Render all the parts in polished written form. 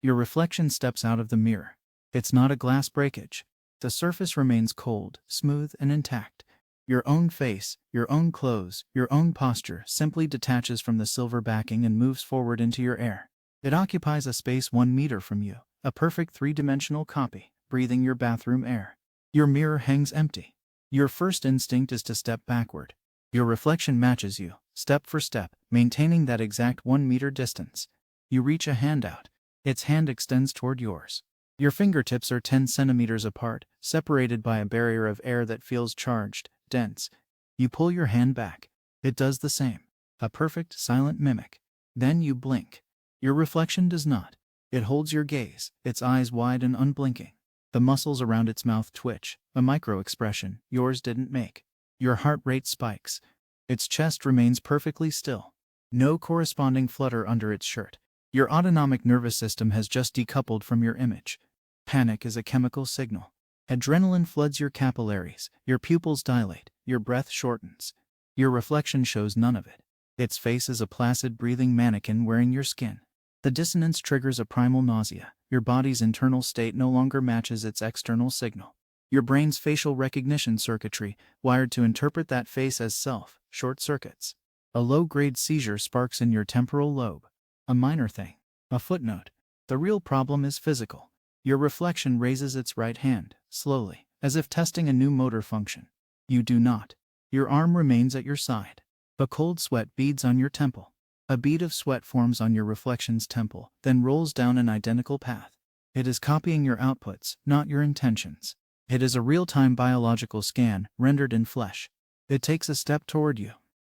Your reflection steps out of the mirror. It's not a glass breakage. The surface remains cold, smooth, and intact. Your own face, your own clothes, your own posture simply detaches from the silver backing and moves forward into your air. It occupies a space 1 meter from you, a perfect three-dimensional copy, breathing your bathroom air. Your mirror hangs empty. Your first instinct is to step backward. Your reflection matches you, step for step, maintaining that exact 1 meter distance. You reach a hand out. Its hand extends toward yours. Your fingertips are 10 centimeters apart, separated by a barrier of air that feels charged, dense. You pull your hand back. It does the same. A perfect, silent mimic. Then you blink. Your reflection does not. It holds your gaze, its eyes wide and unblinking. The muscles around its mouth twitch, a micro-expression yours didn't make. Your heart rate spikes. Its chest remains perfectly still. No corresponding flutter under its shirt. Your autonomic nervous system has just decoupled from your image. Panic is a chemical signal. Adrenaline floods your capillaries, your pupils dilate, your breath shortens. Your reflection shows none of it. Its face is a placid breathing mannequin wearing your skin. The dissonance triggers a primal nausea. Your body's internal state no longer matches its external signal. Your brain's facial recognition circuitry, wired to interpret that face as self, short circuits. A low-grade seizure sparks in your temporal lobe. A minor thing. A footnote. The real problem is physical. Your reflection raises its right hand, slowly, as if testing a new motor function. You do not. Your arm remains at your side. A cold sweat beads on your temple. A bead of sweat forms on your reflection's temple, then rolls down an identical path. It is copying your outputs, not your intentions. It is a real-time biological scan, rendered in flesh. It takes a step toward you.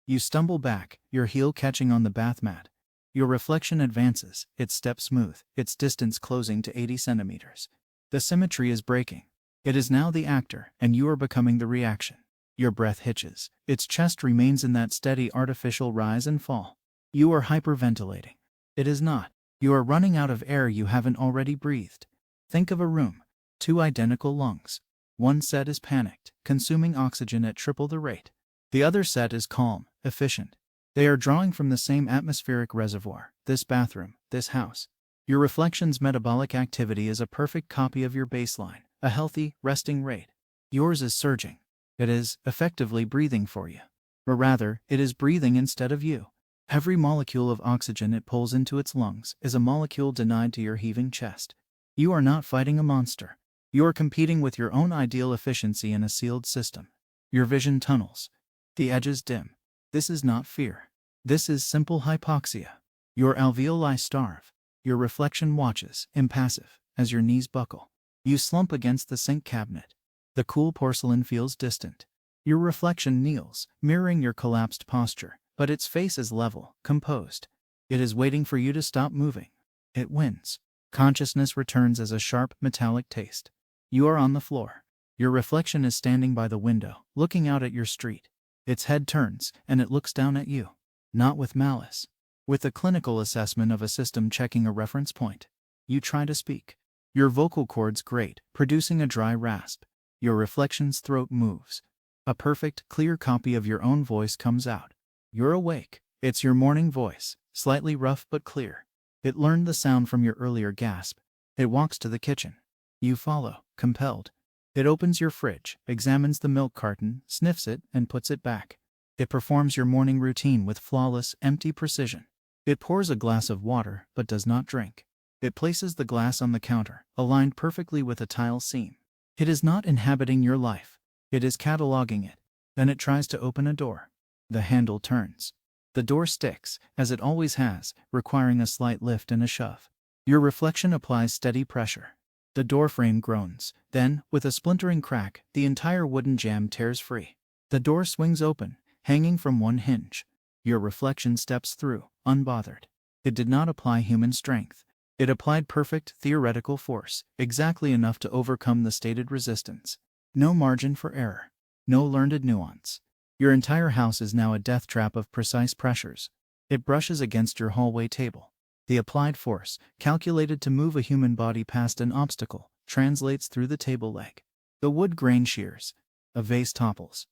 You stumble back, your heel catching on the bath mat. Your reflection advances, its step smooth, its distance closing to 80 centimeters. The symmetry is breaking. It is now the actor, and you are becoming the reaction. Your breath hitches. Its chest remains in that steady artificial rise and fall. You are hyperventilating. It is not. You are running out of air you haven't already breathed. Think of a room. 2 identical lungs. One set is panicked, consuming oxygen at triple the rate. The other set is calm, efficient. They are drawing from the same atmospheric reservoir, this bathroom, this house. Your reflection's metabolic activity is a perfect copy of your baseline, a healthy, resting rate. Yours is surging. It is, effectively, breathing for you. Or rather, it is breathing instead of you. Every molecule of oxygen it pulls into its lungs is a molecule denied to your heaving chest. You are not fighting a monster. You are competing with your own ideal efficiency in a sealed system. Your vision tunnels. The edges dim. This is not fear. This is simple hypoxia. Your alveoli starve. Your reflection watches, impassive, as your knees buckle. You slump against the sink cabinet. The cool porcelain feels distant. Your reflection kneels, mirroring your collapsed posture, but its face is level, composed. It is waiting for you to stop moving. It wins. Consciousness returns as a sharp, metallic taste. You are on the floor. Your reflection is standing by the window, looking out at your street. Its head turns, and it looks down at you. Not with malice. With the clinical assessment of a system checking a reference point. You try to speak. Your vocal cords grate, producing a dry rasp. Your reflection's throat moves. A perfect, clear copy of your own voice comes out. You're awake. It's your morning voice, slightly rough but clear. It learned the sound from your earlier gasp. It walks to the kitchen. You follow, compelled. It opens your fridge, examines the milk carton, sniffs it, and puts it back. It performs your morning routine with flawless, empty precision. It pours a glass of water, but does not drink. It places the glass on the counter, aligned perfectly with a tile seam. It is not inhabiting your life. It is cataloging it. Then it tries to open a door. The handle turns. The door sticks, as it always has, requiring a slight lift and a shove. Your reflection applies steady pressure. The door frame groans. Then, with a splintering crack, the entire wooden jamb tears free. The door swings open, hanging from one hinge. Your reflection steps through, unbothered. It did not apply human strength. It applied perfect, theoretical force, exactly enough to overcome the stated resistance. No margin for error. No learned nuance. Your entire house is now a death trap of precise pressures. It brushes against your hallway table. The applied force, calculated to move a human body past an obstacle, translates through the table leg. The wood grain shears. A vase topples.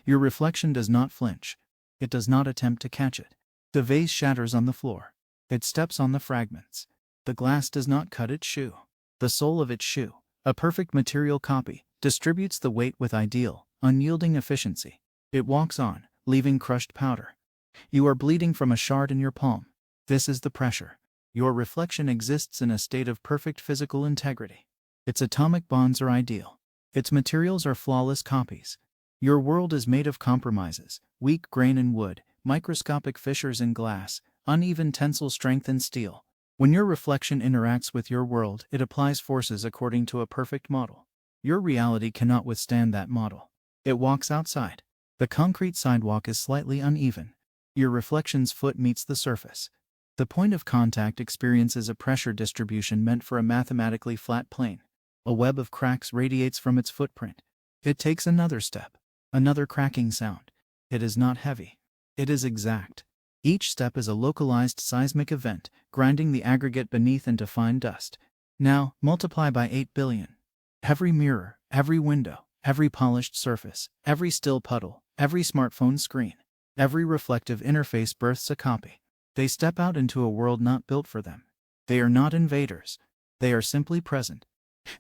Your reflection does not flinch. It does not attempt to catch it. The vase shatters on the floor. It steps on the fragments. The glass does not cut its shoe. The sole of its shoe, a perfect material copy, distributes the weight with ideal, unyielding efficiency. It walks on, leaving crushed powder. You are bleeding from a shard in your palm. This is the pressure. Your reflection exists in a state of perfect physical integrity. Its atomic bonds are ideal. Its materials are flawless copies. Your world is made of compromises, weak grain in wood, microscopic fissures in glass, uneven tensile strength in steel. When your reflection interacts with your world, it applies forces according to a perfect model. Your reality cannot withstand that model. It walks outside. The concrete sidewalk is slightly uneven. Your reflection's foot meets the surface. The point of contact experiences a pressure distribution meant for a mathematically flat plane. A web of cracks radiates from its footprint. It takes another step. Another cracking sound. It is not heavy. It is exact. Each step is a localized seismic event, grinding the aggregate beneath into fine dust. Now, multiply by 8 billion. Every mirror, every window, every polished surface, every still puddle, every smartphone screen, every reflective interface births a copy. They step out into a world not built for them. They are not invaders. They are simply present.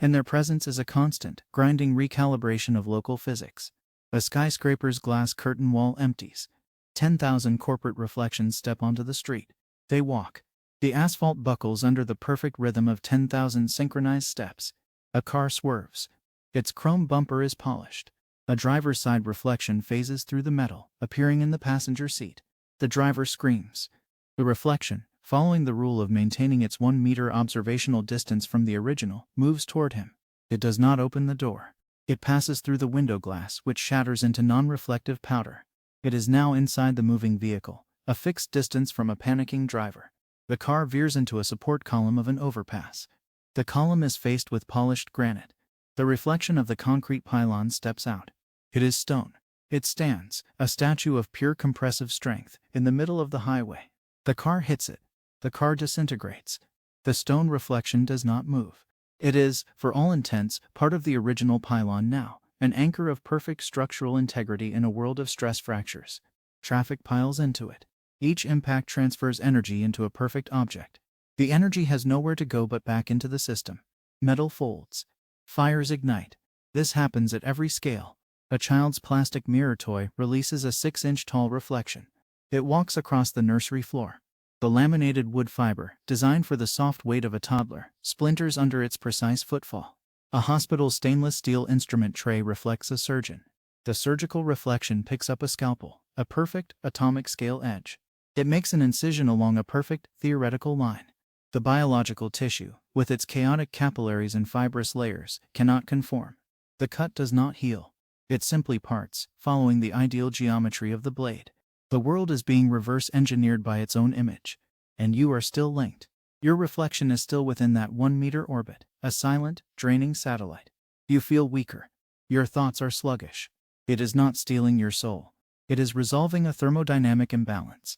And their presence is a constant, grinding recalibration of local physics. A skyscraper's glass curtain wall empties. 10,000 corporate reflections step onto the street. They walk. The asphalt buckles under the perfect rhythm of 10,000 synchronized steps. A car swerves. Its chrome bumper is polished. A driver's side reflection phases through the metal, appearing in the passenger seat. The driver screams. The reflection, following the rule of maintaining its 1 meter observational distance from the original, moves toward him. It does not open the door. It passes through the window glass, which shatters into non-reflective powder. It is now inside the moving vehicle, a fixed distance from a panicking driver. The car veers into a support column of an overpass. The column is faced with polished granite. The reflection of the concrete pylon steps out. It is stone. It stands, a statue of pure compressive strength, in the middle of the highway. The car hits it. The car disintegrates. The stone reflection does not move. It is, for all intents, part of the original pylon now, an anchor of perfect structural integrity in a world of stress fractures. Traffic piles into it. Each impact transfers energy into a perfect object. The energy has nowhere to go but back into the system. Metal folds. Fires ignite. This happens at every scale. A child's plastic mirror toy releases a 6-inch tall reflection. It walks across the nursery floor. The laminated wood fiber, designed for the soft weight of a toddler, splinters under its precise footfall. A hospital's stainless steel instrument tray reflects a surgeon. The surgical reflection picks up a scalpel, a perfect, atomic scale edge. It makes an incision along a perfect, theoretical line. The biological tissue, with its chaotic capillaries and fibrous layers, cannot conform. The cut does not heal. It simply parts, following the ideal geometry of the blade. The world is being reverse-engineered by its own image. And you are still linked. Your reflection is still within that 1 meter orbit, a silent, draining satellite. You feel weaker. Your thoughts are sluggish. It is not stealing your soul. It is resolving a thermodynamic imbalance.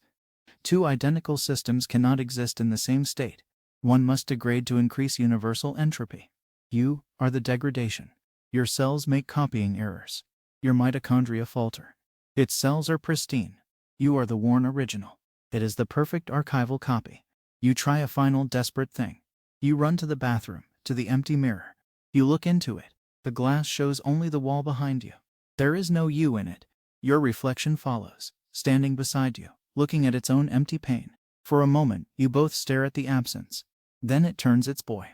Two identical systems cannot exist in the same state. One must degrade to increase universal entropy. You are the degradation. Your cells make copying errors. Your mitochondria falter. Its cells are pristine. You are the worn original. It is the perfect archival copy. You try a final desperate thing. You run to the bathroom, to the empty mirror. You look into it. The glass shows only the wall behind you. There is no you in it. Your reflection follows, standing beside you, looking at its own empty pane. For a moment, you both stare at the absence. Then it turns its boy.